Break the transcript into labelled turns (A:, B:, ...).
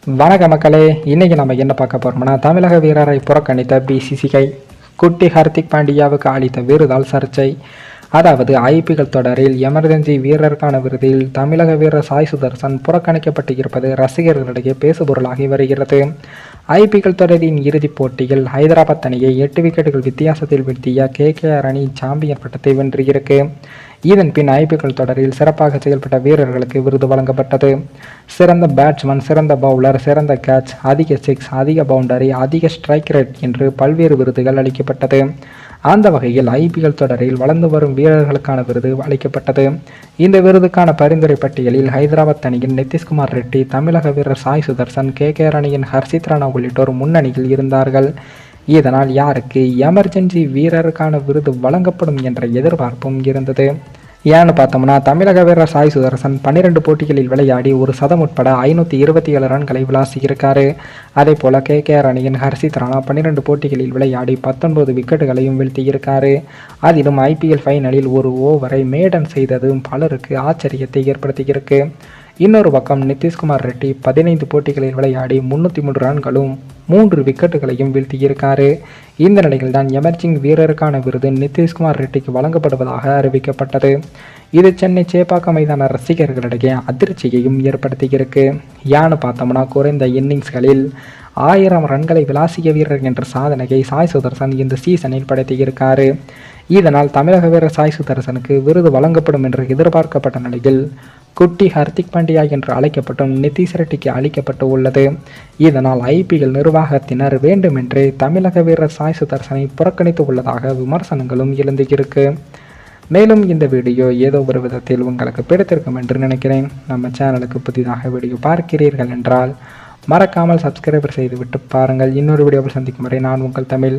A: வணக்க மக்களே, இன்னைக்கு நம்ம என்ன பார்க்க போறோம்னா, தமிழக வீரரை புறக்கணித்த பிசிசிஐ குட்டி ஹர்திக் பாண்டியாவுக்கு அளித்த விருதால் சர்ச்சை. அதாவது ஐபிஎல் தொடரில் எமர்ஜென்சி வீரருக்கான விருதில் தமிழக வீரர் சாய் சுதர்சன் புறக்கணிக்கப்பட்டு இருப்பது ரசிகர்களிடையே பேசுபொருளாகி வருகிறது. ஐபிஎல் தொடரின் இறுதிப் போட்டியில் ஹைதராபாத் அணியை 8 விக்கெட்டுகள் வித்தியாசத்தில் வீழ்த்திய கேகேஆர் அணி சாம்பியன் பட்டத்தை வென்றிருக்கு. இதன் பின் ஐபிஎல் தொடரில் சிறப்பாக செயல்பட்ட வீரர்களுக்கு விருது வழங்கப்பட்டது. சிறந்த பேட்ஸ்மேன், சிறந்த பவுலர், சிறந்த கேட்ச், அதிக சிக்ஸ், அதிக பவுண்டரி, அதிக ஸ்ட்ரைக் ரேட் என்று பல்வேறு விருதுகள் அளிக்கப்பட்டது. அந்த வகையில் ஐபிஎல் தொடரில் வளர்ந்து வரும் வீரர்களுக்கான விருது அளிக்கப்பட்டது. இந்த விருதுக்கான பரிந்துரை பட்டியலில் ஹைதராபாத் அணியின் நிதிஷ்குமார் ரெட்டி, தமிழக வீரர் சாய் சுதர்சன், கேகேஆர் அணியின் ஹர்ஷித் ராணா உள்ளிட்டோர் முன்னணியில் இருந்தார்கள். இதனால் யாருக்கு எமர்ஜென்சி வீரருக்கான விருது வழங்கப்படும் என்ற எதிர்பார்ப்பும் இருந்தது. ஏன்னு பார்த்தோம்னா, தமிழக வீரர் சாய் சுதர்சன் 12 போட்டிகளில் விளையாடி ஒரு சதம் உட்பட 527 ரன்களை விளாசியிருக்காரு. அதே போல கேகேஆர் அணியின் ஹர்ஷித் ராணா 12 போட்டிகளில் விளையாடி 19 விக்கெட்டுகளையும் வீழ்த்தியிருக்காரு. அதிலும் ஐபிஎல் ஃபைனலில் ஒரு ஓவரை மேடன் செய்ததும் பலருக்கு ஆச்சரியத்தை ஏற்படுத்தியிருக்கு. இன்னொரு பக்கம் நிதிஷ்குமார் ரெட்டி 15 போட்டிகளில் விளையாடி 303 ரன்களும் 3 விக்கெட்டுகளையும் வீழ்த்தியிருக்காரு. இந்த நிலையில் தான் எமர்ஜிங் வீரருக்கான விருது நிதிஷ்குமார் ரெட்டிக்கு வழங்கப்படுவதாக அறிவிக்கப்பட்டது. இது சென்னை சேப்பாக்கம் மைதான ரசிகர்களிடையே அதிர்ச்சியையும் ஏற்படுத்தியிருக்கு. ஏன்னு பார்த்தோம்னா, குறைந்த இன்னிங்ஸ்களில் 1000 ரன்களை விளாசிய வீரர் என்ற சாதனையை சாய் சுதர்சன் இந்த சீசனில் படைத்தியிருக்காரு. இதனால் தமிழக வீரர் சாய் சுதர்சனுக்கு விருது வழங்கப்படும் என்று எதிர்பார்க்கப்பட்ட நிலையில் குட்டி ஹர்திக் பாண்டியா என்று அழைக்கப்பட்டும் நிதிஷ் ரெட்டிக்கு அளிக்கப்பட்டு உள்ளது. இதனால் ஐபிஎல் நிர்வாகத்தினர் வேண்டுமென்றே தமிழக வீரர் சாய் சுதர்சனை புறக்கணித்து உள்ளதாக விமர்சனங்களும் எழுந்திருக்கு. மேலும் இந்த வீடியோ ஏதோ ஒரு விதத்தில் உங்களுக்கு பிடித்திருக்கும் என்று நினைக்கிறேன். நம்ம சேனலுக்கு புதிதாக வீடியோ பார்க்கிறீர்கள் என்றால் மறக்காமல் சப்ஸ்கிரைபர் செய்துவிட்டு பாருங்கள். இன்னொரு வீடியோவில் சந்திக்கும் வரை நான் உங்கள் தமிழ்.